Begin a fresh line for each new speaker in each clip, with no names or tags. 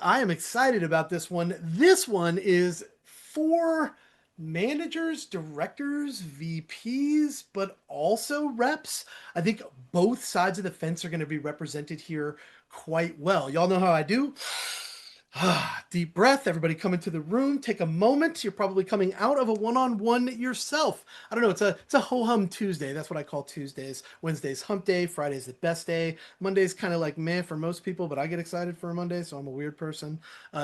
I am excited about this one. This one is for managers, directors, VPs, but also reps. I think both sides of the fence are going to be represented here quite well. Y'all know how I do. Deep breath. Everybody come into the room. Take a moment. You're probably coming out of a one-on-one yourself. I don't know. It's a ho hum Tuesday. That's what I call Tuesdays. Wednesday's hump day. Friday's the best day. Monday's kind of like meh for most people, but I get excited for a Monday, so I'm a weird person.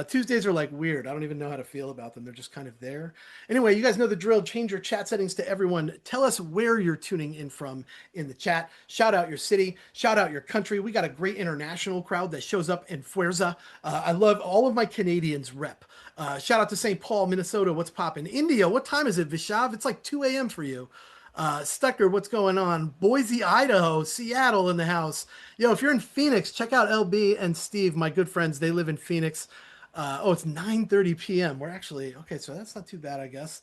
Tuesdays are like weird. I don't even know how to feel about them. They're just kind of there. Anyway, you guys know the drill. Change your chat settings to everyone. Tell us where you're tuning in from in the chat. Shout out your city. Shout out your country. We got a great international crowd that shows up in Fuerza. I love all of my Canadians rep. Shout out to St. Paul, Minnesota. What's poppin'? India, what time is it, Vishav? It's like 2 a.m. for you. Stucker, what's going on? Boise, Idaho, Seattle in the house. Yo, if you're in Phoenix, check out LB and Steve, my good friends. They live in Phoenix. It's 9:30 p.m. We're actually, okay, so that's not too bad, I guess.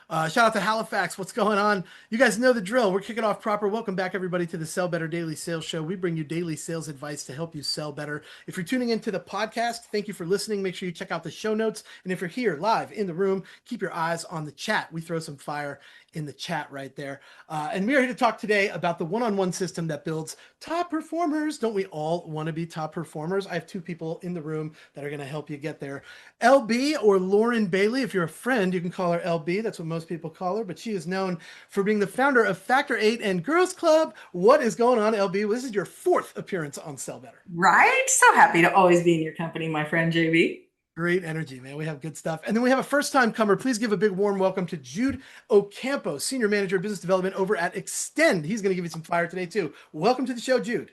Shout out to Halifax. What's going on? You guys know the drill. We're kicking off proper. Welcome back, everybody, to the Sell Better Daily Sales Show. We bring you daily sales advice to help you sell better. If you're tuning into the podcast, thank you for listening. Make sure you check out the show notes. And if you're here live in the room, keep your eyes on the chat. We throw some fire in the chat right there. And we are here to talk today about the one-on-one system that builds top performers. Don't we all want to be top performers? I have two people in the room that are going to help you get there. LB, or Lauren Bailey. If you're a friend, you can call her LB. That's what most people call her, but she is known for being the founder of Factor 8 and Girls Club. What is going on, LB? Well, this is your fourth appearance on Sell Better.
Right? So happy to always be in your company, my friend JB.
Great energy, man. We have good stuff. And then we have a first-time comer. Please give a big warm welcome to Jude Ocampo, Senior Manager of Business Development over at Extend. He's going to give you some fire today, too. Welcome to the show, Jude.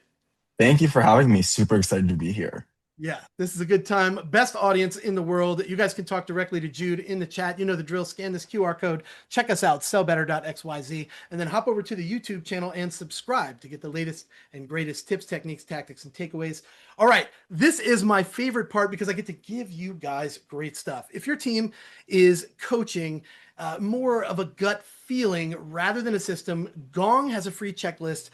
Thank you for having me. Super excited to be here.
Yeah, this is a good time. Best audience in the world. You guys can talk directly to Jude in the chat. You know the drill. Scan this QR code. Check us out, sellbetter.xyz, and then hop over to the YouTube channel and subscribe to get the latest and greatest tips, techniques, tactics, and takeaways. All right, this is my favorite part because I get to give you guys great stuff. If your team is coaching more of a gut feeling rather than a system, Gong has a free checklist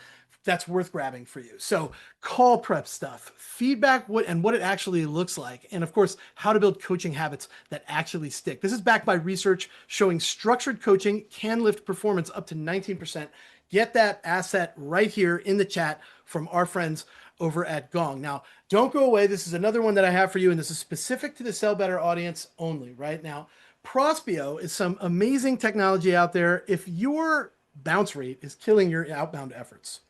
that's worth grabbing for you. So call prep stuff, feedback, what it actually looks like, and of course, how to build coaching habits that actually stick. This is backed by research showing structured coaching can lift performance up to 19%. Get that asset right here in the chat from our friends over at Gong. Now, don't go away. This is another one that I have for you, and this is specific to the Sell Better audience only right now. Prospeo is some amazing technology out there. If your bounce rate is killing your outbound efforts,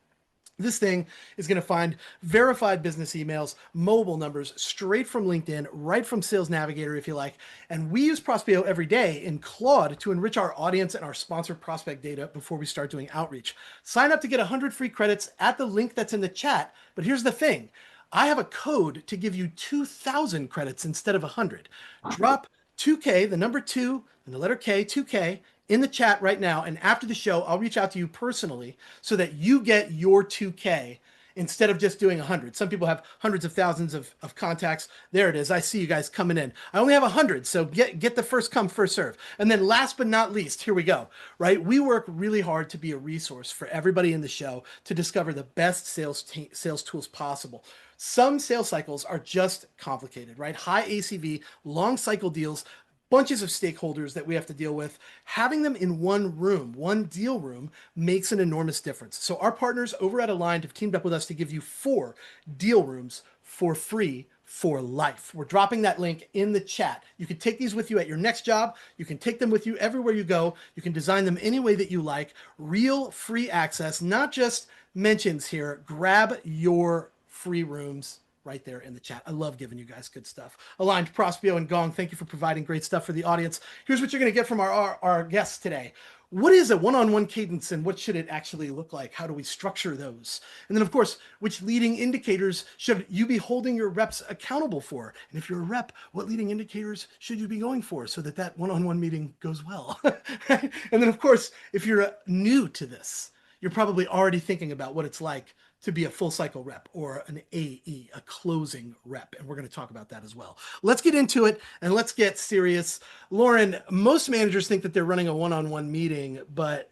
this thing is going to find verified business emails, mobile numbers, straight from LinkedIn, right from Sales Navigator, if you like. And we use Prospeo every day in Claude to enrich our audience and our sponsored prospect data before we start doing outreach. Sign up to get 100 free credits at the link that's in the chat. But here's the thing. I have a code to give you 2,000 credits instead of 100. Drop 2K, the number 2, and the letter K, 2K, in the chat right now, and after the show, I'll reach out to you personally so that you get your 2K instead of just doing 100. Some people have hundreds of thousands of contacts. There it is. I see you guys coming in. I only have 100, so get the first come, first serve. And then last but not least, here we go, right? We work really hard to be a resource for everybody in the show to discover the best sales tools possible. Some sales cycles are just complicated, right? High ACV, long cycle deals, bunches of stakeholders that we have to deal with. Having them in one room, one deal room, makes an enormous difference. So our partners over at Aligned have teamed up with us to give you 4 deal rooms for free for life. We're dropping that link in the chat. You can take these with you at your next job. You can take them with you everywhere you go. You can design them any way that you like. Real free access, not just mentions here. Grab your free rooms right there in the chat. I love giving you guys good stuff. Aligned, Prospeo, and Gong, thank you for providing great stuff for the audience. Here's what you're going to get from our guests today. What is a one-on-one cadence and what should it actually look like? How do we structure those? And then, of course, which leading indicators should you be holding your reps accountable for? And if you're a rep, what leading indicators should you be going for so that that one-on-one meeting goes well? And then, of course, if you're new to this, you're probably already thinking about what it's like to be a full cycle rep or an AE, a closing rep. And we're going to talk about that as well. Let's get into it and let's get serious. Lauren, most managers think that they're running a one-on-one meeting, but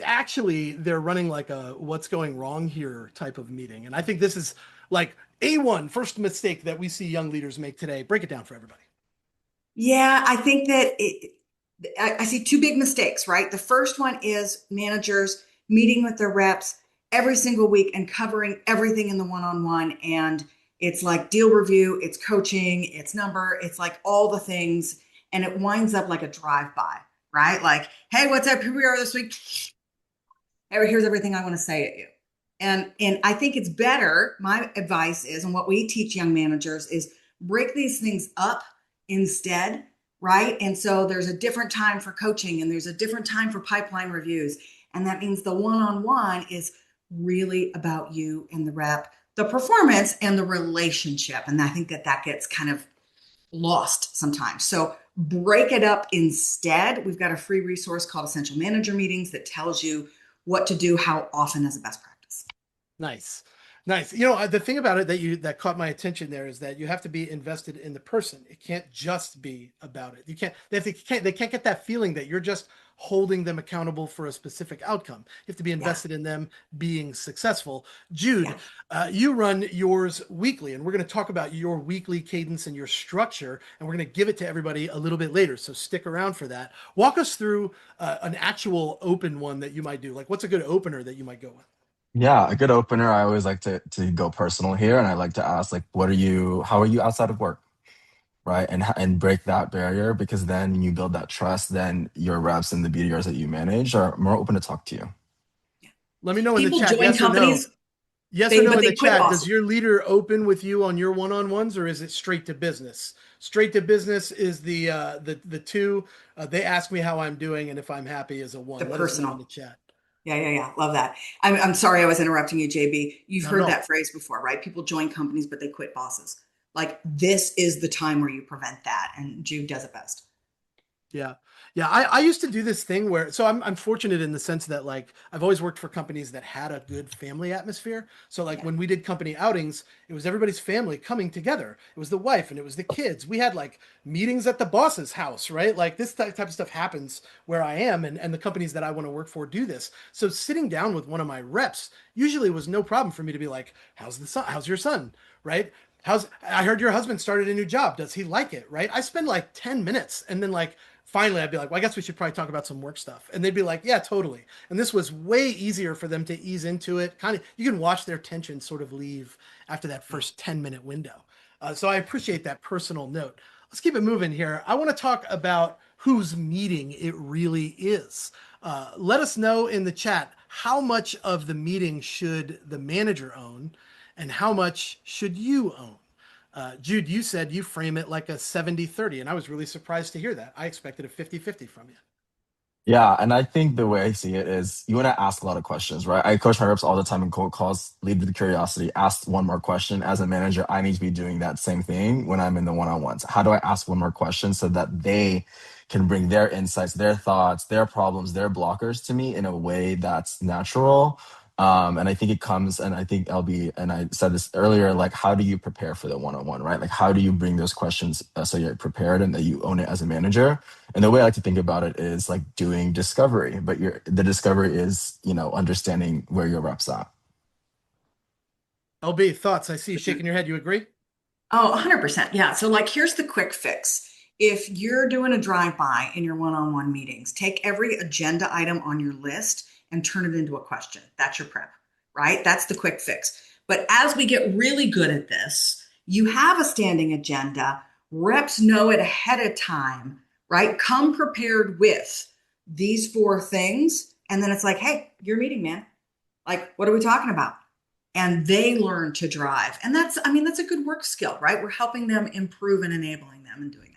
actually they're running like a what's going wrong here type of meeting. And I think this is like A1, first mistake that we see young leaders make today. Break it down for everybody.
Yeah, I think that I see two big mistakes, right? The first one is managers meeting with their reps every single week and covering everything in the one-on-one. And it's like deal review, it's coaching, it's number, it's like all the things. And it winds up like a drive-by, right? Like, hey, what's up? Here we are this week. Here's everything I want to say at you. And I think it's better. My advice is, and what we teach young managers is break these things up instead, right? And so there's a different time for coaching and there's a different time for pipeline reviews. And that means the one-on-one is really about you and the rep, the performance and the relationship. And I think that that gets kind of lost sometimes. So break it up instead. We've got a free resource called Essential Manager Meetings that tells you what to do, how often as a best practice.
Nice. Nice. You know, the thing about it that caught my attention there is that you have to be invested in the person. It can't just be about it. You can't they can't get that feeling that you're just holding them accountable for a specific outcome. You have to be invested in them being successful. Jude, you run yours weekly, and we're going to talk about your weekly cadence and your structure, and we're going to give it to everybody a little bit later. So stick around for that. Walk us through an actual open one that you might do. Like, what's a good opener that you might go with?
Yeah, a good opener. I always like to go personal here, and I like to ask like, how are you outside of work, right? And break that barrier because then when you build that trust, then your reps and the BDRs that you manage are more open to talk to you.
Let me know in the
People
chat,
join
yes or no.
companies,
Yes or no
but
in the
they quit
chat. Does
bosses.
your leader open with you on your one-on-ones, or is it straight to business? Straight to business is the two. They ask me how I'm doing, and if I'm happy is a
The
one. Let us know in the
personal.
chat.
Yeah. Love that. I'm sorry I was interrupting you, JB. You've
Not at
heard
all.
that phrase before, right? People join companies, but they quit bosses. Like this is the time where you prevent that. And Jude does it best.
Yeah. Yeah. I used to do this thing where, so I'm fortunate in the sense that like I've always worked for companies that had a good family atmosphere. So like
Yeah.
when we did company outings, it was everybody's family coming together. It was the wife and it was the kids. We had like meetings at the boss's house, right? Like this type of stuff happens where I am, and the companies that I want to work for do this. So sitting down with one of my reps usually was no problem for me to be like, how's the son? How's your son? Right? I heard your husband started a new job. Does he like it? Right? I spend like 10 minutes and then like finally I'd be like, well, I guess we should probably talk about some work stuff. And they'd be like, yeah, totally. And this was way easier for them to ease into it. Kind of, you can watch their tension sort of leave after that first 10-minute window. So I appreciate that personal note. Let's keep it moving here. I want to talk about whose meeting it really is. Let us know in the chat how much of the meeting should the manager own and how much should you own? Jude, you said you frame it like a 70-30, and I was really surprised to hear that. I expected a 50-50 from you.
Yeah, and I think the way I see it is you want to ask a lot of questions, right? I coach my reps all the time in cold calls, lead with curiosity, ask one more question. As a manager, I need to be doing that same thing when I'm in the one-on-ones. How do I ask one more question so that they can bring their insights, their thoughts, their problems, their blockers to me in a way that's natural? And I think it comes, and I think LB, and I said this earlier, like, how do you prepare for the one-on-one, right? Like, how do you bring those questions so you're prepared and that you own it as a manager? And the way I like to think about it is like doing discovery, but the discovery is, understanding where your reps at.
LB, thoughts? I see you shaking your head. You agree?
Oh, 100%. Yeah. So, like, here's the quick fix. If you're doing a drive-by in your one-on-one meetings, take every agenda item on your list and turn it into a question. That's your prep, right? That's the quick fix. But as we get really good at this, you have a standing agenda. Reps know it ahead of time, right? Come prepared with these four things. And then it's like, hey, your meeting, man. Like, what are we talking about? And they learn to drive. And that's a good work skill, right? We're helping them improve and enabling them in doing that.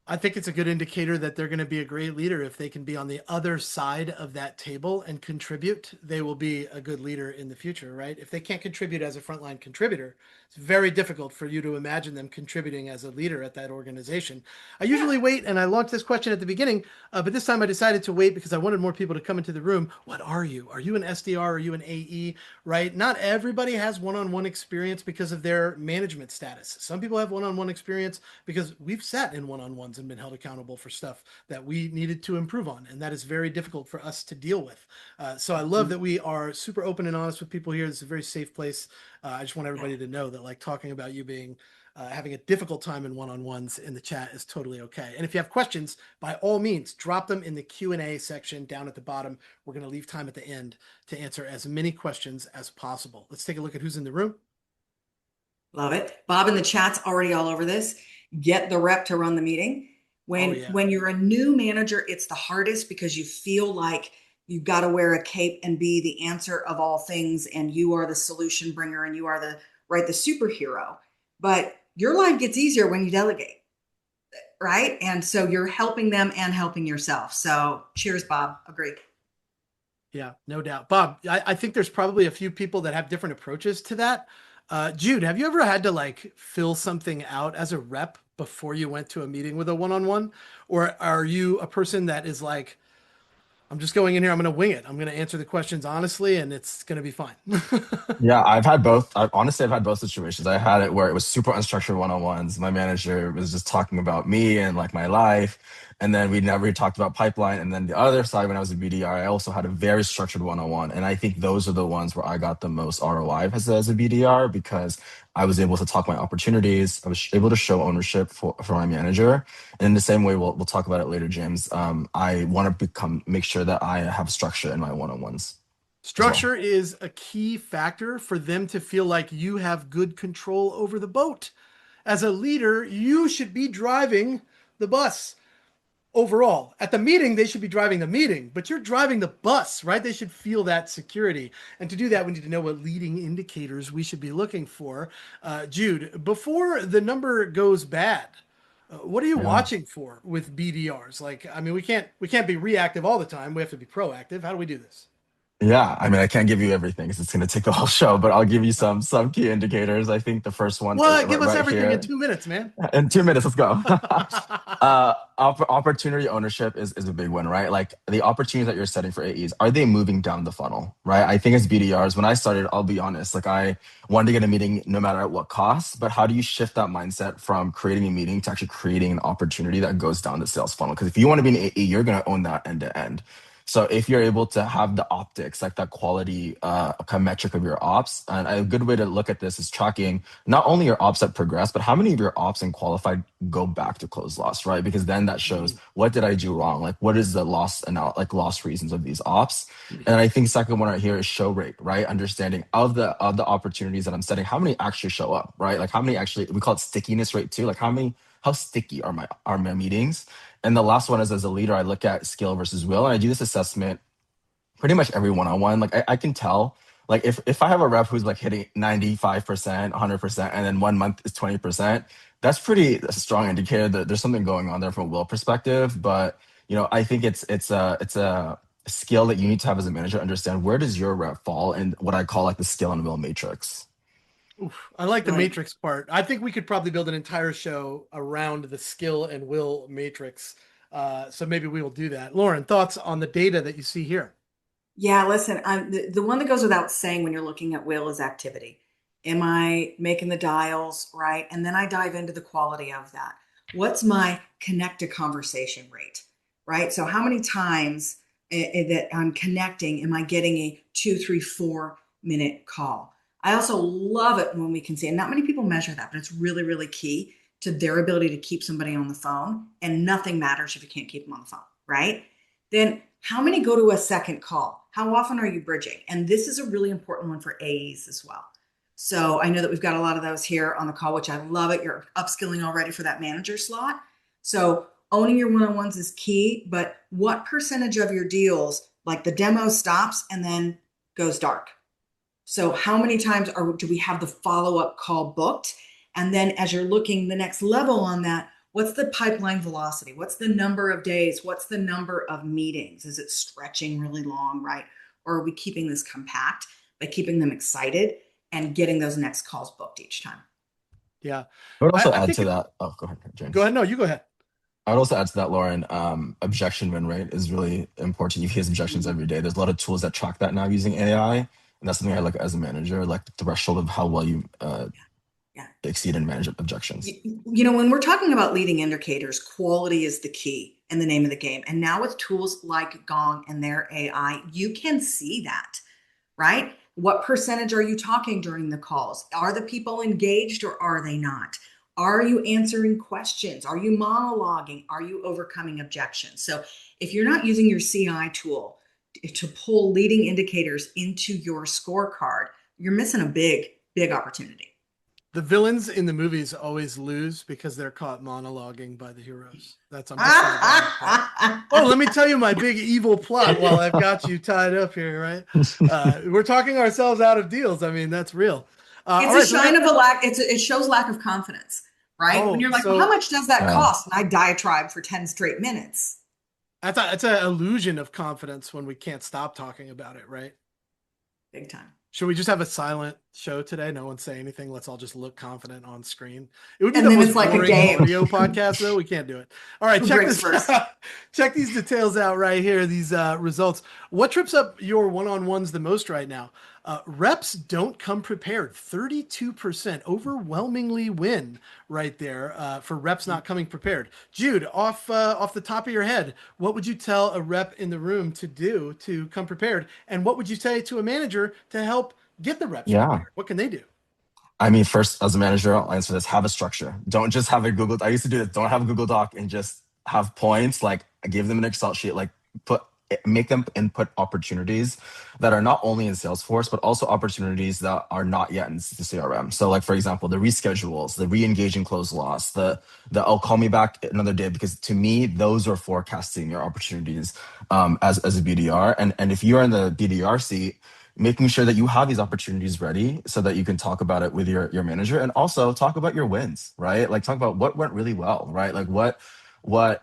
I think it's a good indicator that they're going to be a great leader if they can be on the other side of that table and contribute. They will be a good leader in the future, right? If they can't contribute as a frontline contributor, it's very difficult for you to imagine them contributing as a leader at that organization. I usually wait, and I launched this question at the beginning, but this time I decided to wait because I wanted more people to come into the room. What are you? Are you an SDR? Are you an AE? Right? Not everybody has one-on-one experience because of their management status. Some people have one-on-one experience because we've sat in one-on-ones and been held accountable for stuff that we needed to improve on. And that is very difficult for us to deal with. So I love that we are super open and honest with people here. This is a very safe place. I just want everybody to know that like talking about you being having a difficult time in one-on-ones in the chat is totally okay. And if you have questions, by all means, drop them in the Q&A section down at the bottom. We're going to leave time at the end to answer as many questions as possible. Let's take a look at who's in the room.
Love it. Bob in the chat's already all over this. Get the rep to run the meeting. When you're a new manager, it's the hardest because you feel like you've got to wear a cape and be the answer of all things, and you are the solution bringer, and you are the superhero. But your life gets easier when you delegate, right? And so you're helping them and helping yourself. So cheers, Bob. Agree.
Yeah, no doubt. Bob, I think there's probably a few people that have different approaches to that. Jude, have you ever had to like fill something out as a rep before you went to a meeting with a one-on-one? Or are you a person that is like, I'm just going in here, I'm going to wing it. I'm going to answer the questions honestly, and it's going to be fine.
Yeah, I've had both. Honestly, I've had both situations. I had it where it was super unstructured one-on-ones. My manager was just talking about me and like my life. And then we never talked about pipeline. And then the other side, when I was a BDR, I also had a very structured one-on-one. And I think those are the ones where I got the most ROI as a BDR because I was able to talk my opportunities. I was able to show ownership for my manager. And in the same way, we'll talk about it later, James. I want to make sure that I have structure in my one-on-ones.
Structure is a key factor for them to feel like you have good control over the boat. As a leader, you should be driving the bus overall. At the meeting, they should be driving the meeting, but you're driving the bus, right? They should feel that security. And to do that, we need to know what leading indicators we should be looking for. Jude, before the number goes bad, what are you watching for with BDRs? Like, I mean, we can't be reactive all the time. We have to be proactive. How do we do this?
Yeah, I mean, I can't give you everything because it's going to take the whole show, but I'll give you some key indicators. I think the first one
What? Give us
right
everything in
here.
2 minutes, man.
In 2 minutes, let's go. Opportunity ownership is a big one, right? Like the opportunities that you're setting for AEs, are they moving down the funnel, right? I think as BDRs, when I started, I'll be honest, like I wanted to get a meeting no matter at what cost, but how do you shift that mindset from creating a meeting to actually creating an opportunity that goes down the sales funnel? Because if you want to be an AE, you're going to own that end to end. So if you're able to have the optics, like that quality kind of metric of your ops, and a good way to look at this is tracking not only your ops that progress, but how many of your ops and qualified go back to close loss, right? Because then that shows what did I do wrong? Like what is the loss and like loss reasons of these ops? And I think second one right here is show rate, right? Understanding of the opportunities that I'm setting, how many actually show up, right? Like how many actually, we call it stickiness rate too. Like how sticky are my meetings? And the last one is as a leader, I look at skill versus will. And I do this assessment pretty much every one-on-one. Like I can tell, like if I have a rep who's like hitting 95%, 100%, and then 1 month is 20%, that's a strong indicator that there's something going on there from a will perspective. But, I think it's a skill that you need to have as a manager, understand where does your rep fall in what I call like the skill and will matrix.
Oof, I like the matrix part. I think we could probably build an entire show around the skill and will matrix. So maybe we will do that. Lauren, thoughts on the data that you see here?
Yeah, listen, the one that goes without saying when you're looking at will is activity. Am I making the dials right? And then I dive into the quality of that. What's my connect to conversation rate, right? So how many times that I'm connecting, am I getting a 2, 3, 4 minute call? I also love it when we can see, and not many people measure that, but it's really, really key to their ability to keep somebody on the phone. And nothing matters if you can't keep them on the phone, right? Then how many go to a second call? How often are you bridging? And this is a really important one for AEs as well. So I know that we've got a lot of those here on the call, which I love it. You're upskilling already for that manager slot. So owning your one-on-ones is key, but what percentage of your deals, like the demo stops and then goes dark? So how many times do we have the follow-up call booked? And then as you're looking the next level on that, what's the pipeline velocity? What's the number of days? What's the number of meetings? Is it stretching really long, right? Or are we keeping this compact by keeping them excited and getting those next calls booked each time?
Yeah.
I would also add to that. Oh, go ahead, James.
Go ahead. No, you go ahead.
I would also add to that, Lauren, objection win rate is really important. You face objections every day. There's a lot of tools that track that now using AI. And that's something I like as a manager, like the threshold of how well you exceed and manage objections.
When we're talking about leading indicators, quality is the key and the name of the game. And now with tools like Gong and their AI, you can see that, right? What percentage are you talking during the calls? Are the people engaged or are they not? Are you answering questions? Are you monologuing? Are you overcoming objections? So if you're not using your CI tool to pull leading indicators into your scorecard, you're missing a big, big opportunity.
The villains in the movies always lose because they're caught monologuing by the heroes. I'm just saying. Oh, let me tell you my big evil plot while I've got you tied up here, right? We're talking ourselves out of deals. I mean, that's real.
It's a sign of a lack. It shows lack of confidence, right? When you're like, well, how much does that cost? And I diatribe for 10 straight minutes.
That's an illusion of confidence when we can't stop talking about it, right?
Big time.
Should we just have a silent show today? No one say anything. Let's all just look confident on screen. It would be the most boring audio podcast, though. We can't do it. All right, check this out. Check these details out right here. These results. What trips up your one-on-ones the most right now? Reps don't come prepared. 32% overwhelmingly win right there for reps not coming prepared. Jude, off the top of your head, what would you tell a rep in the room to do to come prepared? And what would you say to a manager to help get the reps prepared? What can they do?
I mean, first, as a manager, I'll answer this. Have a structure. Don't just have a Google. I used to do this. Don't have a Google Doc and just have points. Like, give them an Excel sheet. Like, make them input opportunities that are not only in Salesforce, but also opportunities that are not yet in the CRM. So like, for example, the reschedules, the re-engaging close loss, the I'll call me back another day, because to me, those are forecasting your opportunities as a BDR. And if you're in the BDR seat, making sure that you have these opportunities ready so that you can talk about it with your manager, and also talk about your wins, right? Like talk about what went really well, right? Like what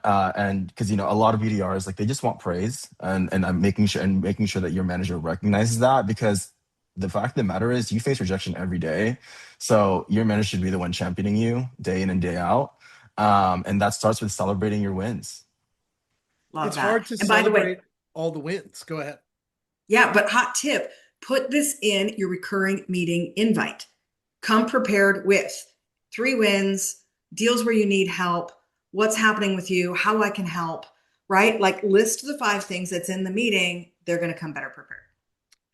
and because a lot of BDRs, like, they just want praise, and I'm making sure that your manager recognizes that, because the fact of the matter is you face rejection every day. So your manager should be the one championing you day in and day out. And that starts with celebrating your wins.
It's hard to celebrate all the wins. Go ahead.
Yeah, but hot tip, put this in your recurring meeting invite. Come prepared with 3 wins, deals where you need help, what's happening with you, how I can help, right? Like, list the 5 things that's in the meeting. They're going to come better prepared.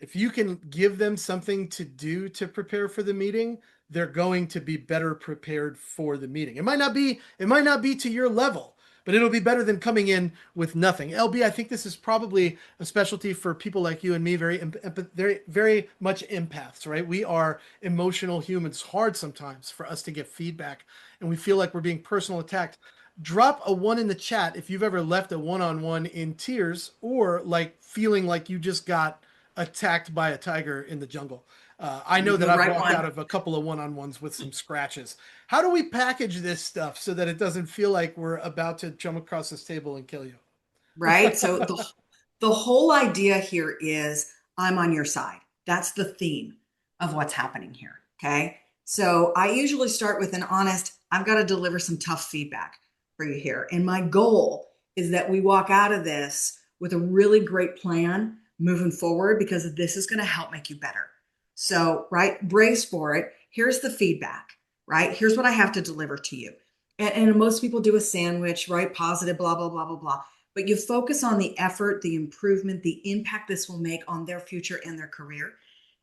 If you can give them something to do to prepare for the meeting, they're going to be better prepared for the meeting. It might not be to your level, but it'll be better than coming in with nothing. LB, I think this is probably a specialty for people like you and me, very much empaths, right? We are emotional humans. It's hard sometimes for us to get feedback, and we feel like we're being personal attacked. Drop a 1 in the chat if you've ever left a one-on-one in tears, or like feeling like you just got attacked by a tiger in the jungle. I know that I've walked out of a couple of one-on-ones with some scratches. How do we package this stuff so that it doesn't feel like we're about to jump across this table and kill you?
Right. So the whole idea here is I'm on your side. That's the theme of what's happening here. Okay. So I usually start with an honest, I've got to deliver some tough feedback for you here. And my goal is that we walk out of this with a really great plan moving forward, because this is going to help make you better. So, right, brace for it. Here's the feedback, right? Here's what I have to deliver to you. And most people do a sandwich, right? Positive, blah, blah, blah, blah, blah. But you focus on the effort, the improvement, the impact this will make on their future and their career.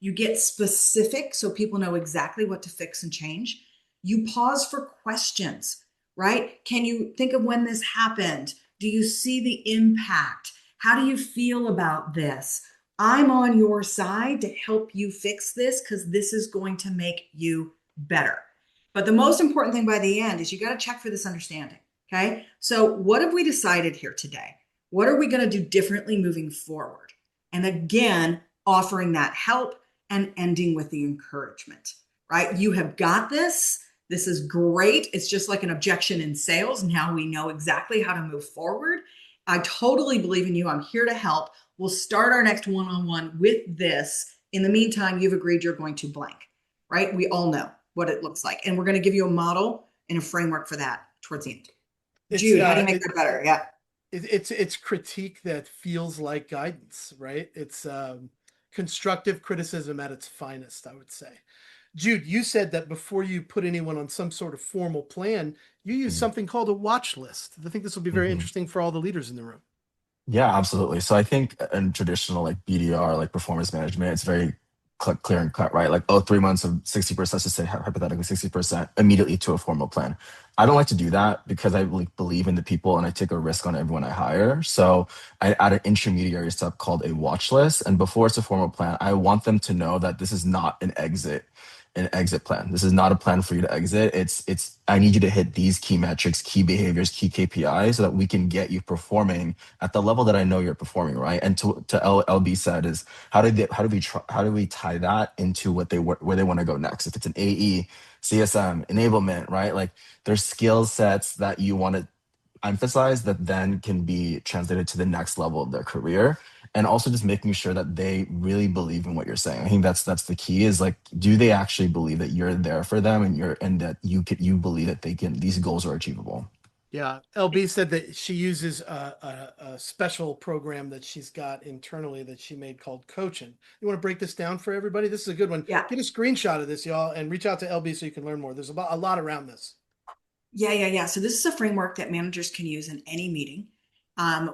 You get specific so people know exactly what to fix and change. You pause for questions, right? Can you think of when this happened? Do you see the impact? How do you feel about this? I'm on your side to help you fix this, because this is going to make you better. But the most important thing by the end is you got to check for this understanding. Okay. So what have we decided here today? What are we going to do differently moving forward? And again, offering that help and ending with the encouragement, right? You have got this. This is great. It's just like an objection in sales. Now we know exactly how to move forward. I totally believe in you. I'm here to help. We'll start our next one-on-one with this. In the meantime, you've agreed you're going to blank, right? We all know what it looks like. And we're going to give you a model and a framework for that towards the end. Jude, how do you make that better? Yeah.
It's critique that feels like guidance, right? It's constructive criticism at its finest, I would say. Jude, you said that before you put anyone on some sort of formal plan, you use
Mhm.
something called a watch list. I think this will be very
Mhm.
interesting for all the leaders in the room.
Yeah, absolutely. So I think in traditional like BDR, like performance management, it's very clear and cut, right? Like, oh, 3 months of 60%, let's just say hypothetically 60% immediately to a formal plan. I don't like to do that because I like believe in the people and I take a risk on everyone I hire. So I add an intermediary step called a watch list. And before it's a formal plan, I want them to know that this is not an exit plan. This is not a plan for you to exit. It's I need you to hit these key metrics, key behaviors, key KPIs so that we can get you performing at the level that I know you're performing, right? And LB said is how do we tie that into what where they want to go next? If it's an AE, CSM, enablement, right? Like there's skill sets that you want to emphasize that then can be translated to the next level of their career. And also just making sure that they really believe in what you're saying. I think that's the key is like, do they actually believe that you're there for them and that you believe that these goals are achievable?
Yeah, LB said that she uses a special program that she's got internally that she made called Coaching. You want to break this down for everybody? This is a good one.
Yeah.
Get a screenshot of this, y'all, and reach out to LB so you can learn more. There's a lot around this.
Yeah. So this is a framework that managers can use in any meeting.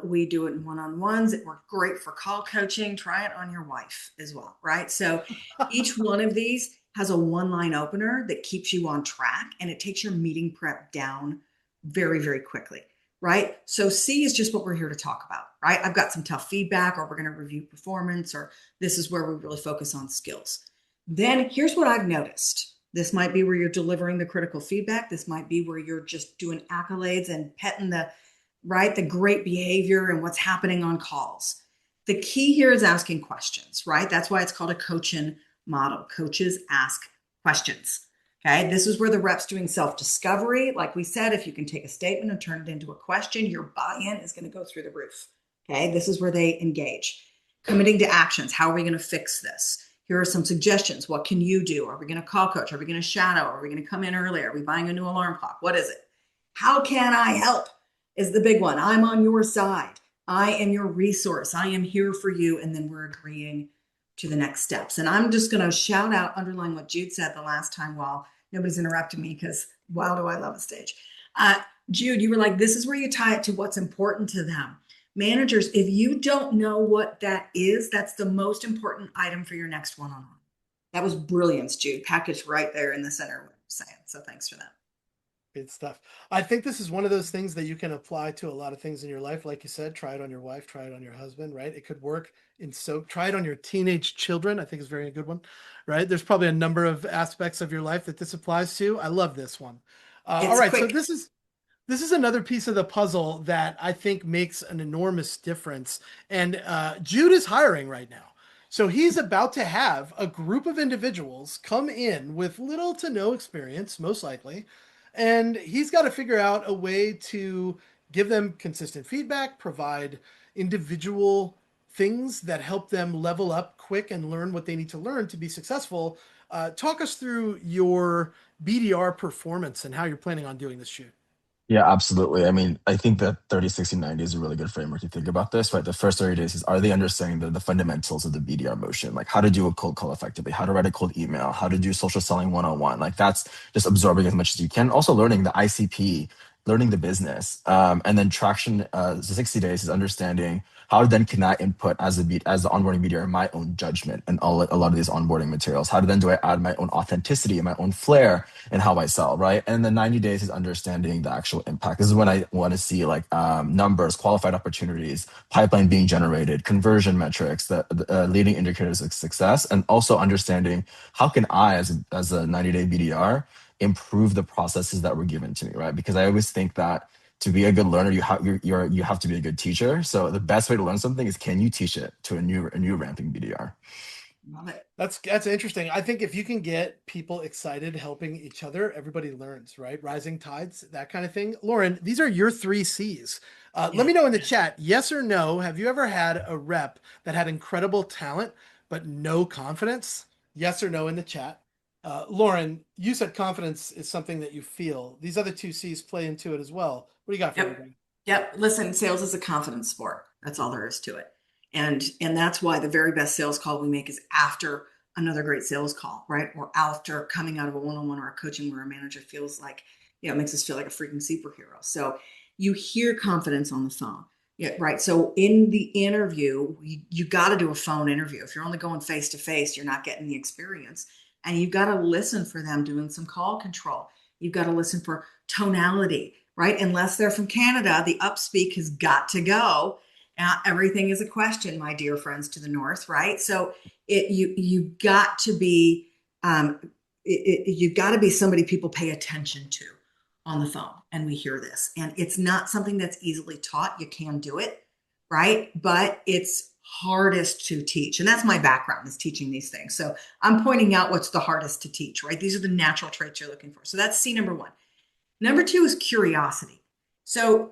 We do it in one-on-ones. It worked great for call coaching. Try it on your wife as well, right? So each one of these has a one-line opener that keeps you on track and it takes your meeting prep down very, very quickly, right? So C is just what we're here to talk about, right? I've got some tough feedback, or we're going to review performance, or this is where we really focus on skills. Then here's what I've noticed. This might be where you're delivering the critical feedback. This might be where you're just doing accolades and petting the right, the great behavior and what's happening on calls. The key here is asking questions, right? That's why it's called a coaching model. Coaches ask questions. Okay. This is where the rep's doing self-discovery. Like we said, if you can take a statement and turn it into a question, your buy-in is going to go through the roof. Okay. This is where they engage. Committing to actions. How are we going to fix this? Here are some suggestions. What can you do? Are we going to call coach? Are we going to shadow? Are we going to come in early? Are we buying a new alarm clock? What is it? How can I help? Is the big one. I'm on your side. I am your resource. I am here for you. And then we're agreeing to the next steps. And I'm just going to shout out, underline what Jude said the last time while nobody's interrupting me because wow, do I love a stage. Jude, you were like, this is where you tie it to what's important to them. Managers, if you don't know what that is, that's the most important item for your next one-on-one. That was brilliance, Jude. Packaged right there in the center of what I'm saying. So thanks for that.
Good stuff. I think this is one of those things that you can apply to a lot of things in your life. Like you said, try it on your wife, try it on your husband, right? It could work try it on your teenage children. I think is very good one, right? There's probably a number of aspects of your life that this applies to. I love this one. All
It's
right. So
quick.
this is another piece of the puzzle that I think makes an enormous difference. And Jude is hiring right now. So he's about to have a group of individuals come in with little to no experience, most likely. And he's got to figure out a way to give them consistent feedback, provide individual things that help them level up quick and learn what they need to learn to be successful. Talk us through your BDR performance and how you're planning on doing this shoot.
Yeah, absolutely. I mean, I think that 30, 60, 90 is a really good framework to think about this, right? The first 30 days is, are they understanding the fundamentals of the BDR motion? Like how to do a cold call effectively, how to write a cold email, how to do social selling one-on-one. Like that's just absorbing as much as you can. Also learning the ICP, learning the business. And then traction, the 60 days is understanding how then can I input as the onboarding BDR my own judgment and a lot of these onboarding materials. How then do I add my own authenticity and my own flair and how I sell, right? And the 90 days is understanding the actual impact. This is when I want to see like numbers, qualified opportunities, pipeline being generated, conversion metrics, the leading indicators of success, and also understanding how can I, as a 90-day BDR, improve the processes that were given to me, right? Because I always think that to be a good learner, you have to be a good teacher. So the best way to learn something is can you teach it to a new ramping BDR?
Love it.
That's interesting. I think if you can get people excited helping each other, everybody learns, right? Rising tides, that kind of thing. Lauren, these are your three C's. Let
Yeah.
me know in the chat, yes or no. Have you ever had a rep that had incredible talent but no confidence? Yes or no in the chat. Lauren, you said confidence is something that you feel. These other two C's play into it as well. What do you got for
Yep.
everybody?
Yep. Listen, sales is a confidence sport. That's all there is to it. And that's why the very best sales call we make is after another great sales call, right? Or after coming out of a one-on-one or a coaching where a manager feels like, it makes us feel like a freaking superhero. So you hear confidence on the phone. Yeah, right. So in the interview, you got to do a phone interview. If you're only going face to face, you're not getting the experience. And you've got to listen for them doing some call control. You've got to listen for tonality, right? Unless they're from Canada, the upspeak has got to go. Everything is a question, my dear friends to the north, right? So you got to be you've got to be somebody people pay attention to on the phone, and we hear this, and it's not something that's easily taught. You can do it, right? But it's hardest to teach, and that's my background, is teaching these things. So I'm pointing out what's the hardest to teach, right? These are the natural traits you're looking for. So that's C number one. Number two is curiosity. So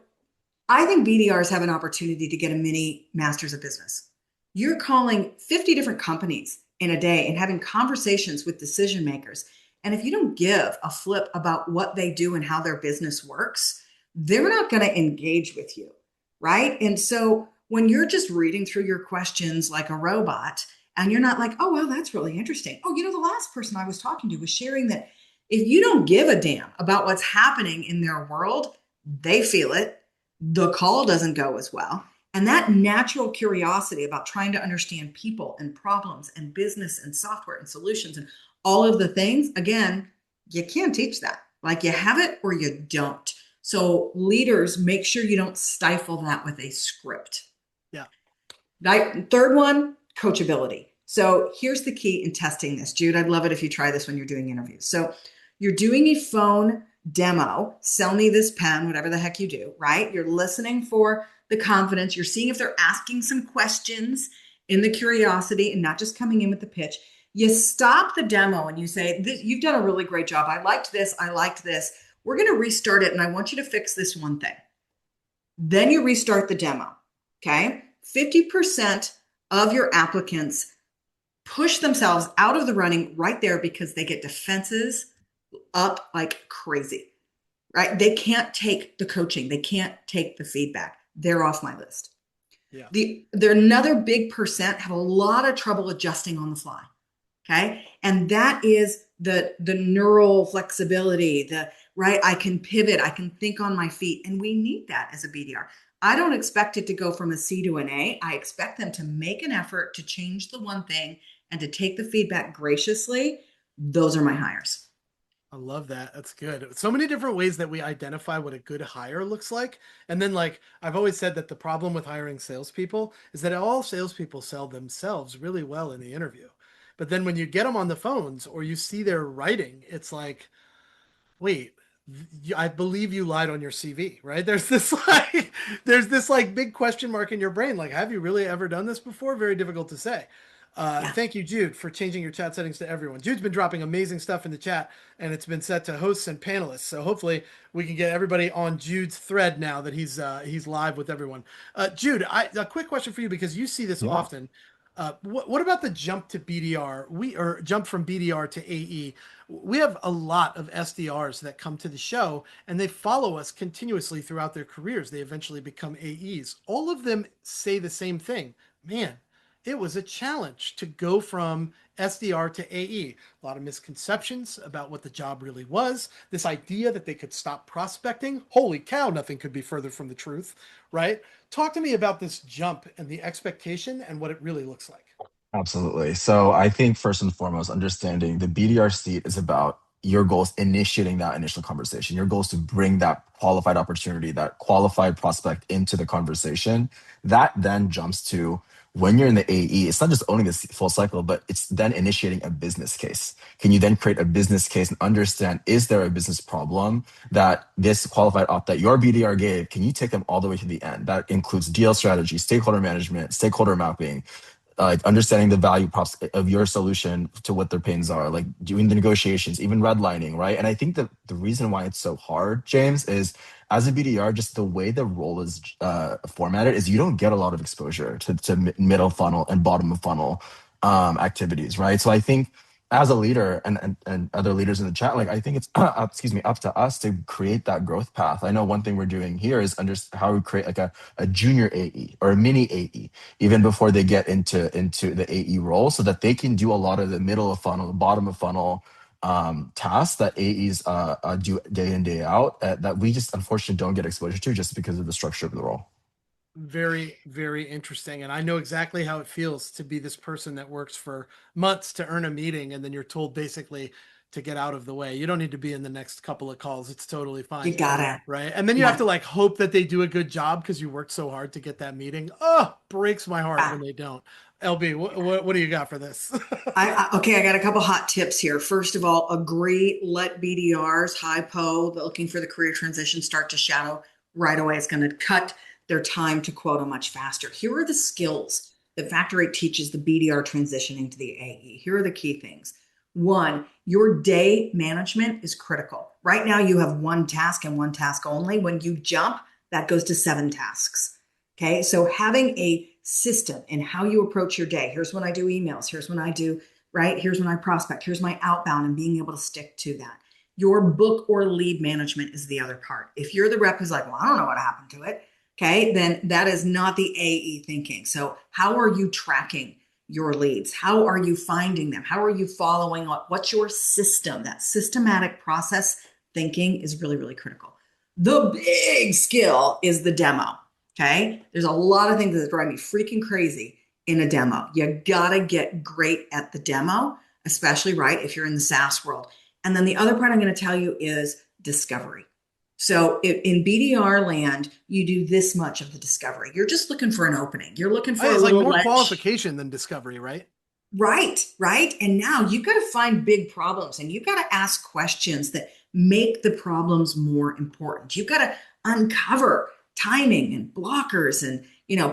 I think BDRs have an opportunity to get a mini masters of business. You're calling 50 different companies in a day and having conversations with decision makers. And if you don't give a flip about what they do and how their business works, they're not going to engage with you, right? And so when you're just reading through your questions like a robot, and you're not like, oh, wow, that's really interesting. Oh, the last person I was talking to was sharing that if you don't give a damn about what's happening in their world, they feel it. The call doesn't go as well. And that natural curiosity about trying to understand people and problems and business and software and solutions and all of the things, again, you can't teach that. Like, you have it or you don't. So leaders, make sure you don't stifle that with a script.
Yeah.
Third one, coachability. So here's the key in testing this. Jude, I'd love it if you try this when you're doing interviews. So you're doing a phone demo, sell me this pen, whatever the heck you do, right? You're listening for the confidence. You're seeing if they're asking some questions in the curiosity and not just coming in with the pitch. You stop the demo and you say, you've done a really great job. I liked this. I liked this. We're going to restart it, and I want you to fix this one thing. Then you restart the demo, okay? 50% of your applicants push themselves out of the running right there because they get defenses up like crazy, right? They can't take the coaching. They can't take the feedback. They're off my list.
Yeah.
There another big percent have a lot of trouble adjusting on the fly. Okay. And that is the neural flexibility, right? I can pivot. I can think on my feet. And we need that as a BDR. I don't expect it to go from a C to an A. I expect them to make an effort to change the one thing and to take the feedback graciously. Those are my hires.
I love that. That's good. So many different ways that we identify what a good hire looks like. And then, like, I've always said that the problem with hiring salespeople is that all salespeople sell themselves really well in the interview. But then when you get them on the phones or you see their writing, it's like, wait, I believe you lied on your CV, right? There's this like big question mark in your brain. Like, have you really ever done this before? Very difficult to say.
Yeah.
Thank you, Jude, for changing your chat settings to everyone. Jude's been dropping amazing stuff in the chat, and it's been set to hosts and panelists. So hopefully we can get everybody on Jude's thread now that he's live with everyone. Jude, a quick question for you, because you see this often. What about the jump to BDR? Or jump from BDR to AE. We have a lot of SDRs that come to the show and they follow us continuously throughout their careers. They eventually become AEs. All of them say the same thing. Man, it was a challenge to go from SDR to AE. A lot of misconceptions about what the job really was. This idea that they could stop prospecting. Holy cow, nothing could be further from the truth, right? Talk to me about this jump and the expectation and what it really looks like.
Absolutely. So I think first and foremost, understanding the BDR seat is about your goals initiating that initial conversation. Your goal is to bring that qualified opportunity, that qualified prospect into the conversation. That then jumps to when you're in the AE, it's not just owning this full cycle, but it's then initiating a business case. Can you then create a business case and understand, is there a business problem that this qualified op that your BDR gave, can you take them all the way to the end? That includes deal strategy, stakeholder management, stakeholder mapping, like understanding the value props of your solution to what their pains are, like doing the negotiations, even redlining, right? And I think that the reason why it's so hard, James, is as a BDR, just the way the role is formatted is you don't get a lot of exposure to middle funnel and bottom of funnel activities, right? So I think as a leader and other leaders in the chat, like I think it's excuse me, up to us to create that growth path. I know one thing we're doing here is under how we create like a junior AE or a mini AE even before they get into the AE role, so that they can do a lot of the middle of funnel, the bottom of funnel tasks that AEs do day in day out, that we just unfortunately don't get exposure to just because of the structure of the role.
Very, very interesting. And I know exactly how it feels to be this person that works for months to earn a meeting, and then you're told basically to get out of the way. You don't need to be in the next couple of calls. It's totally fine.
You gotta.
Right. And then you have
Yeah.
to like hope that they do a good job because you worked so hard to get that meeting. Oh, breaks my heart when
Yeah.
they don't. LB, what do you got for this?
Okay, I got a couple hot tips here. First of all, agree, let BDRs, high po, looking for the career transition, start to shadow right away. It's going to cut their time to quota much faster. Here are the skills that Factor 8 teaches the BDR transitioning to the AE. Here are the key things. One, your day management is critical. Right now, you have one task and one task only. When you jump, that goes to 7 tasks. Okay, so having a system in how you approach your day. Here's when I do emails. Here's when I do, right? Here's when I prospect. Here's my outbound, and being able to stick to that. Your book or lead management is the other part. If you're the rep who's like, well, I don't know what happened to it, okay, then that is not the AE thinking. So, how are you tracking your leads? How are you finding them? How are you following up? What's your system? That systematic process thinking is really, really critical. The big skill is the demo. Okay. There's a lot of things that drive me freaking crazy in a demo. You got to get great at the demo, especially right if you're in the SaaS world. And then the other part I'm going to tell you is discovery. So in BDR land, you do this much of the discovery. You're just looking for an opening. You're looking for a
It's like
little
more
ledge.
qualification than discovery, right?
Right, right. And now you've got to find big problems and you've got to ask questions that make the problems more important. You've got to uncover timing and blockers and,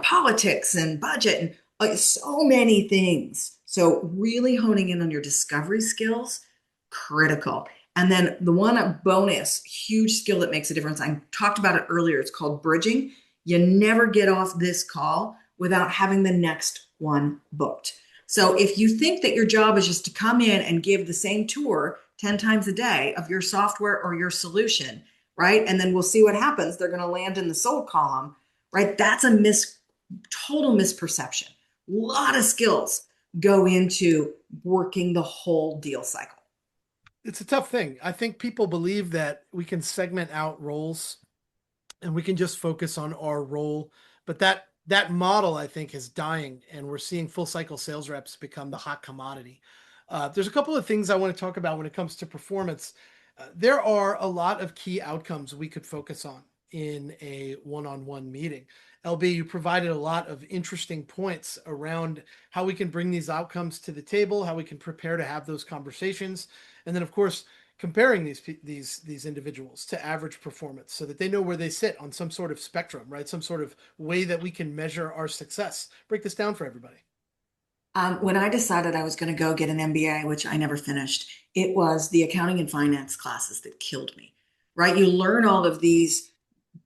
politics and budget and so many things. So really honing in on your discovery skills, critical. And then the one bonus, huge skill that makes a difference. I talked about it earlier. It's called bridging. You never get off this call without having the next one booked. So if you think that your job is just to come in and give the same tour 10 times a day of your software or your solution, right? And then we'll see what happens. They're going to land in the sold column, right? That's a total misperception. A lot of skills go into working the whole deal cycle.
It's a tough thing. I think people believe that we can segment out roles and we can just focus on our role, but that model I think is dying, and we're seeing full cycle sales reps become the hot commodity. There's a couple of things I want to talk about when it comes to performance. There are a lot of key outcomes we could focus on in a one-on-one meeting. LB, you provided a lot of interesting points around how we can bring these outcomes to the table, how we can prepare to have those conversations, and then of course comparing these individuals to average performance so that they know where they sit on some sort of spectrum, right? Some sort of way that we can measure our success. Break this down for everybody.
When I decided I was going to go get an MBA, which I never finished, it was the accounting and finance classes that killed me, right? You learn all of these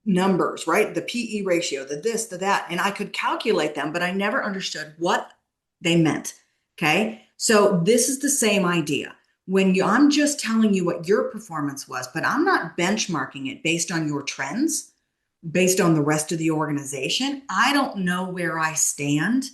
numbers, right? The PE ratio, the this, the that, and I could calculate them, but I never understood what they meant. Okay. So this is the same idea. I'm just telling you what your performance was, but I'm not benchmarking it based on your trends, based on the rest of the organization. I don't know where I stand.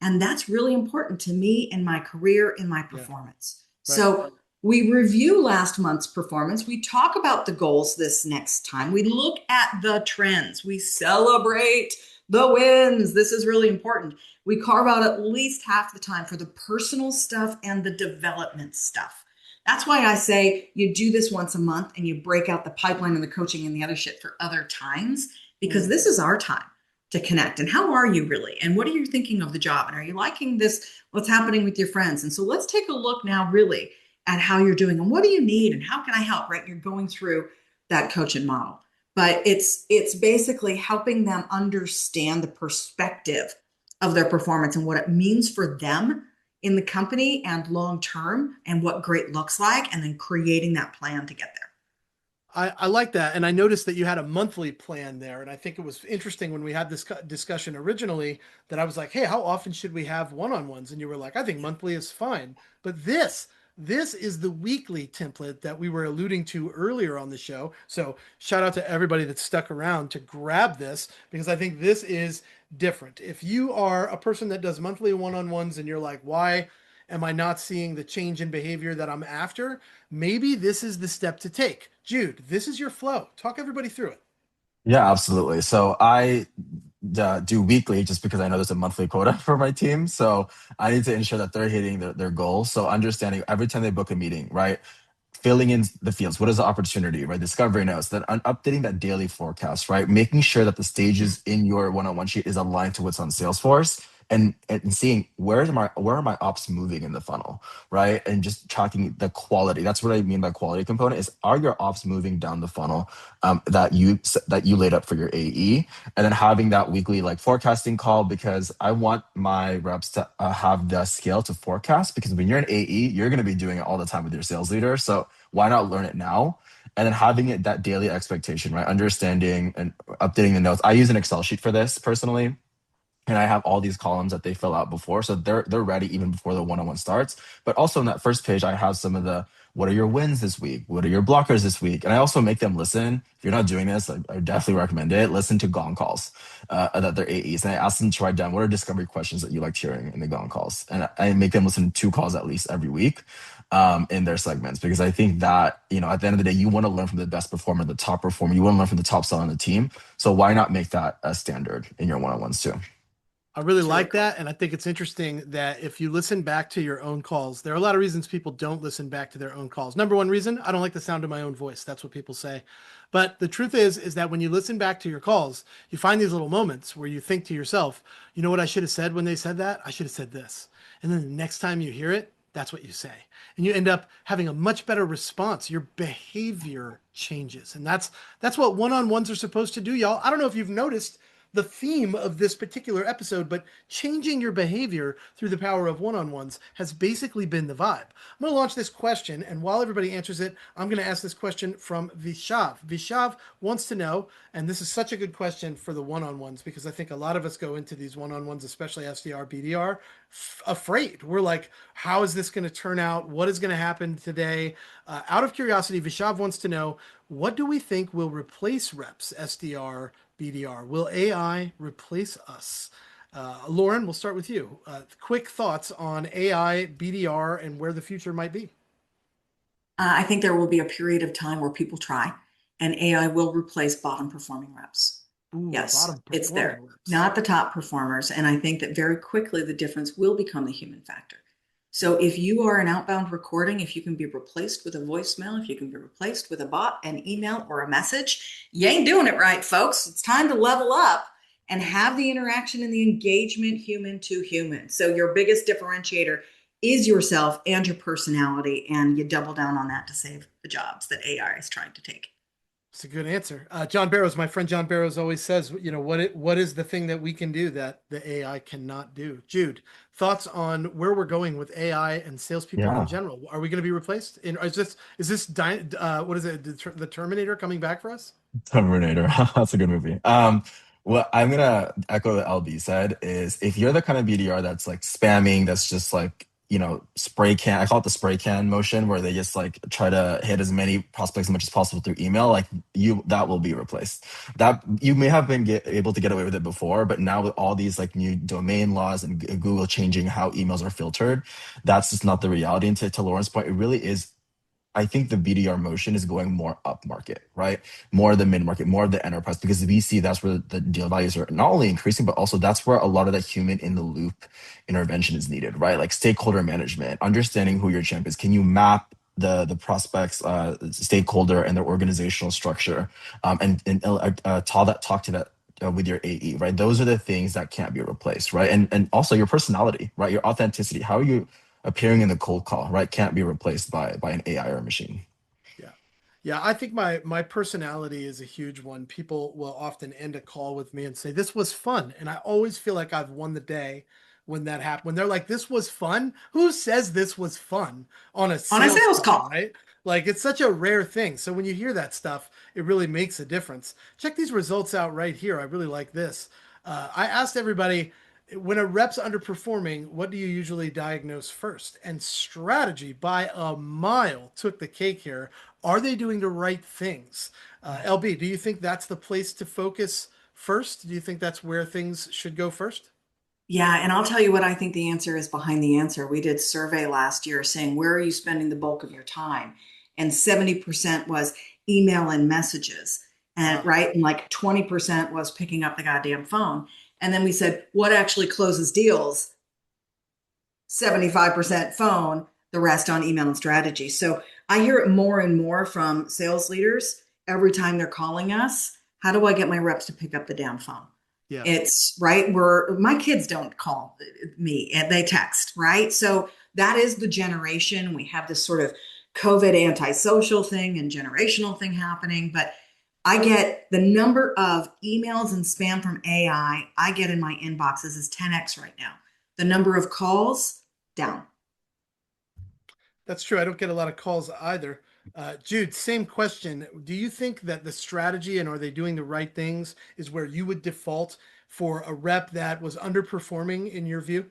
And that's really important to me in my career, in my performance. Yeah. Right. So we review last month's performance. We talk about the goals this next time. We look at the trends. We celebrate the wins. This is really important. We carve out at least half the time for the personal stuff and the development stuff. That's why I say you do this once a month and you break out the pipeline and the coaching and the other shit for other times, because this is our time to connect. And how are you really? And what are you thinking of the job? And are you liking this? What's happening with your friends? And so let's take a look now really at how you're doing and what do you need and how can I help, right? You're going through that coaching model, but it's basically helping them understand the perspective of their performance and what it means for them in the company and long-term and what great looks like, and then creating that plan to get there.
I like that. And I noticed that you had a monthly plan there. And I think it was interesting when we had this discussion originally that I was like, hey, how often should we have one-on-ones? And you were like, I think monthly is fine. But this This is the weekly template that we were alluding to earlier on the show. So shout out to everybody that stuck around to grab this because I think this is different. If you are a person that does monthly one-on-ones and you're like, why am I not seeing the change in behavior that I'm after? Maybe this is the step to take. Jude, this is your flow. Talk everybody through it.
Yeah, absolutely. So I do weekly just because I know there's a monthly quota for my team. So I need to ensure that they're hitting their goals. So understanding every time they book a meeting, right? Filling in the fields. What is the opportunity, right? Discovery notes, then updating that daily forecast, right? Making sure that the stages in your one-on-one sheet is aligned to what's on Salesforce and seeing where are my ops moving in the funnel, right? And just tracking the quality. That's what I mean by quality component is are your ops moving down the funnel that you laid up for your AE, and then having that weekly like forecasting call because I want my reps to have the skill to forecast because when you're an AE, you're going to be doing it all the time with your sales leader. So why not learn it now? And then having it that daily expectation, right? Understanding and updating the notes. I use an Excel sheet for this personally and I have all these columns that they fill out before, so they're ready even before the one-on-one starts. But also on that first page, I have some of the what are your wins this week? What are your blockers this week? And I also make them listen. If you're not doing this, I definitely recommend it. Listen to gong calls that they're AEs, and I ask them to write down what are discovery questions that you liked hearing in the gong calls, and I make them listen to 2 calls at least every week in their segments because I think that at the end of the day, you want to learn from the best performer, the top performer. You want to learn from the top seller on the team. So why not make that a standard in your one-on-ones too?
I really
It's really
like
cool.
that. And I think it's interesting that if you listen back to your own calls, there are a lot of reasons people don't listen back to their own calls. Number one reason, I don't like the sound of my own voice. That's what people say. But the truth is that when you listen back to your calls, you find these little moments where you think to yourself, you know what I should have said when they said that? I should have said this. And then the next time you hear it, that's what you say. And you end up having a much better response. Your behavior changes. And that's what one-on-ones are supposed to do, y'all. I don't know if you've noticed the theme of this particular episode, but changing your behavior through the power of one-on-ones has basically been the vibe. I'm going to launch this question, and while everybody answers it, I'm going to ask this question from Vishav. Vishav wants to know, and this is such a good question for the one-on-ones because I think a lot of us go into these one-on-ones, especially SDR, BDR, afraid. We're like, how is this going to turn out? What is going to happen today? Out of curiosity, Vishav wants to know, what do we think will replace reps, SDR, BDR? Will AI replace us? Lauren, we'll start with you. Quick thoughts on AI, BDR, and where the future might be.
I think there will be a period of time where people try, and AI will replace bottom performing reps.
Ooh,
Yes,
bottom
it's there,
performing reps.
not the top performers. And I think that very quickly the difference will become the human factor. So if you are an outbound recording, if you can be replaced with a voicemail, if you can be replaced with a bot, an email, or a message, you ain't doing it right, folks. It's time to level up and have the interaction and the engagement human to human. So your biggest differentiator is yourself and your personality, and you double down on that to save the jobs that AI is trying to take.
It's a good answer. John Barrows, my friend John Barrows always says, what is the thing that we can do that the AI cannot do? Jude, thoughts on where we're going with AI and salespeople in
Yeah.
general? Are we going to be replaced? What is it? The Terminator coming back for us?
Terminator. That's a good movie. What I'm gonna echo what LB said is if you're the kind of BDR that's like spamming, that's just like, spray can, I call it the spray can motion, where they just like try to hit as many prospects as much as possible through email, like that will be replaced. That you may have been able to get away with it before, but now with all these like new domain laws and Google changing how emails are filtered, that's just not the reality. And to Lauren's point, it really is. I think the BDR motion is going more up market, right? More of the mid market, more of the enterprise, because we see that's where the deal values are not only increasing, but also that's where a lot of that human in the loop intervention is needed, right? Like stakeholder management, understanding who your champ is. Can you map the prospects, stakeholder and their organizational structure, and talk to that with your AE, right? Those are the things that can't be replaced, right? And also your personality, right? Your authenticity. How are you appearing in the cold call, right, can't be replaced by an AI or a machine.
Yeah. Yeah, I think my personality is a huge one. People will often end a call with me and say, "This was fun." And I always feel like I've won the day when that happened. When they're like, "This was fun?" Who says this was fun on a
On a
sales
sales
call,
call.
right? Like it's such a rare thing. So when you hear that stuff, it really makes a difference. Check these results out right here. I really like this. I asked everybody, when a rep's underperforming, what do you usually diagnose first? And strategy by a mile took the cake here. Are they doing the right things? LB, do you think that's the place to focus first? Do you think that's where things should go first?
Yeah, and I'll tell you what I think the answer is behind the answer. We did a survey last year saying, where are you spending the bulk of your time? And 70% was email and messages. And
Wow.
right, and like 20% was picking up the goddamn phone. And then we said, what actually closes deals? 75% phone, the rest on email and strategy. So I hear it more and more from sales leaders every time they're calling us. How do I get my reps to pick up the damn phone?
Yeah.
It's right where my kids don't call me and they text, right? So that is the generation. We have this sort of COVID antisocial thing and generational thing happening. But I get the number of emails and spam from I get in my inboxes is 10x right now. The number of calls down.
That's true. I don't get a lot of calls either. Jude, same question. Do you think that the strategy and are they doing the right things is where you would default for a rep that was underperforming in your view?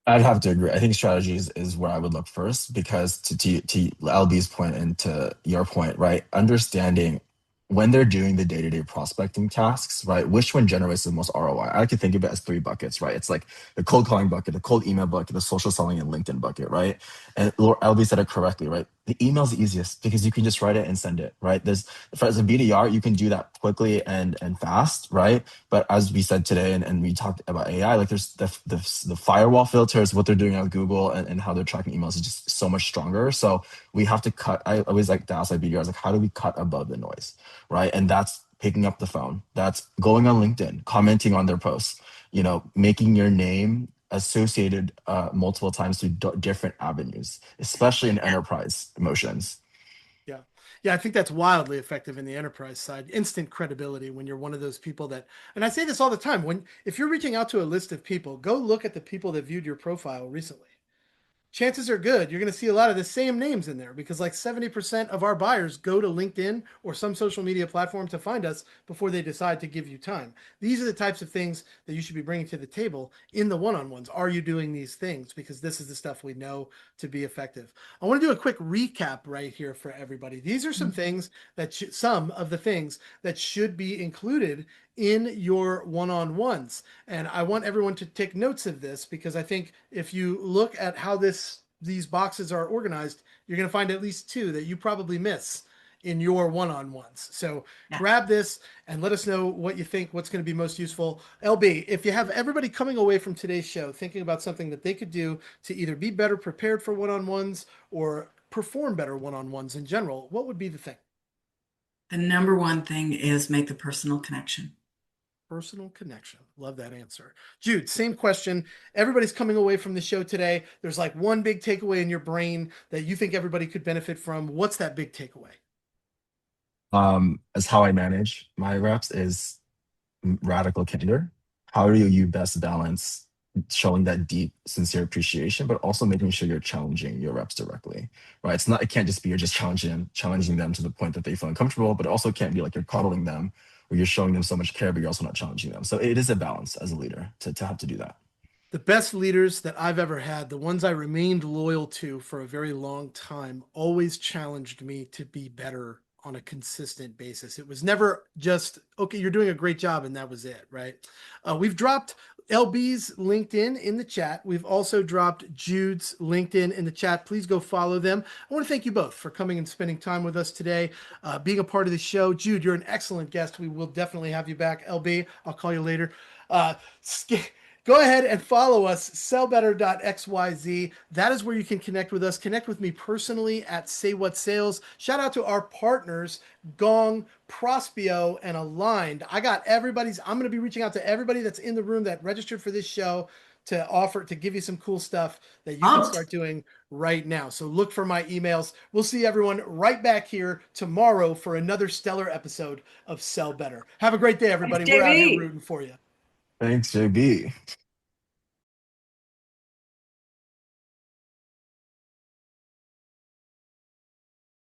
I'd have to agree. I think strategies is where I would look first because to LB's point and to your point, right? Understanding when they're doing the day-to-day prospecting tasks, right? Which one generates the most ROI? I like to think of it as three buckets, right? It's like the cold calling bucket, the cold email bucket, the social selling and LinkedIn bucket, right? And LB said it correctly, right? The email's the easiest because you can just write it and send it, right? As a BDR, you can do that quickly and fast, right? But as we said today, and we talked about AI, like there's the firewall filters, what they're doing on Google and how they're tracking emails is just so much stronger. So we have to cut. I always like to ask my BDRs, like, how do we cut above the noise, right? And that's picking up the phone. That's going on LinkedIn, commenting on their posts, making your name associated multiple times through different avenues, especially in enterprise motions.
Yeah. Yeah, I think that's wildly effective in the enterprise side. Instant credibility when you're one of those people that, and I say this all the time, if you're reaching out to a list of people, go look at the people that viewed your profile recently. Chances are good you're going to see a lot of the same names in there because like 70% of our buyers go to LinkedIn or some social media platform to find us before they decide to give you time. These are the types of things that you should be bringing to the table in the one-on-ones. Are you doing these things? Because this is the stuff we know to be effective. I want to do a quick recap right here for everybody. These are some of the things that should be included in your one-on-ones. And I want everyone to take notes of this because I think if you look at how these boxes are organized, you're going to find at least two that you probably miss in your one-on-ones. So
Yeah.
grab this and let us know what you think, what's going to be most useful. LB, if you have everybody coming away from today's show thinking about something that they could do to either be better prepared for one-on-ones or perform better one-on-ones in general, what would be the thing?
The number one thing is make the personal connection.
Personal connection. Love that answer. Jude, same question. Everybody's coming away from the show today. There's like one big takeaway in your brain that you think everybody could benefit from. What's that big takeaway?
As how I manage my reps is radical candor. How do you best balance showing that deep, sincere appreciation, but also making sure you're challenging your reps directly, right? It can't just be you're just challenging them to the point that they feel uncomfortable, but it also can't be like you're coddling them or you're showing them so much care, but you're also not challenging them. So it is a balance as a leader to have to do that.
The best leaders that I've ever had, the ones I remained loyal to for a very long time, always challenged me to be better on a consistent basis. It was never just, okay, you're doing a great job, and that was it, right? We've dropped LB's LinkedIn in the chat. We've also dropped Jude's LinkedIn in the chat. Please go follow them. I want to thank you both for coming and spending time with us today, being a part of the show. Jude, you're an excellent guest. We will definitely have you back. LB, I'll call you later. Uh, Go ahead and follow us, sellbetter.xyz. That is where you can connect with us. Connect with me personally at Say What Sales. Shout out to our partners, Gong, Prospio, and Aligned. I'm going to be reaching out to everybody that's in the room that registered for this show to give you some cool stuff that you can start doing right now. So look for my emails. We'll see everyone right back here tomorrow for another stellar episode of Sell Better. Have a great day, everybody.
Thanks,
We're out here
JB.
rooting for you.
Thanks, JB.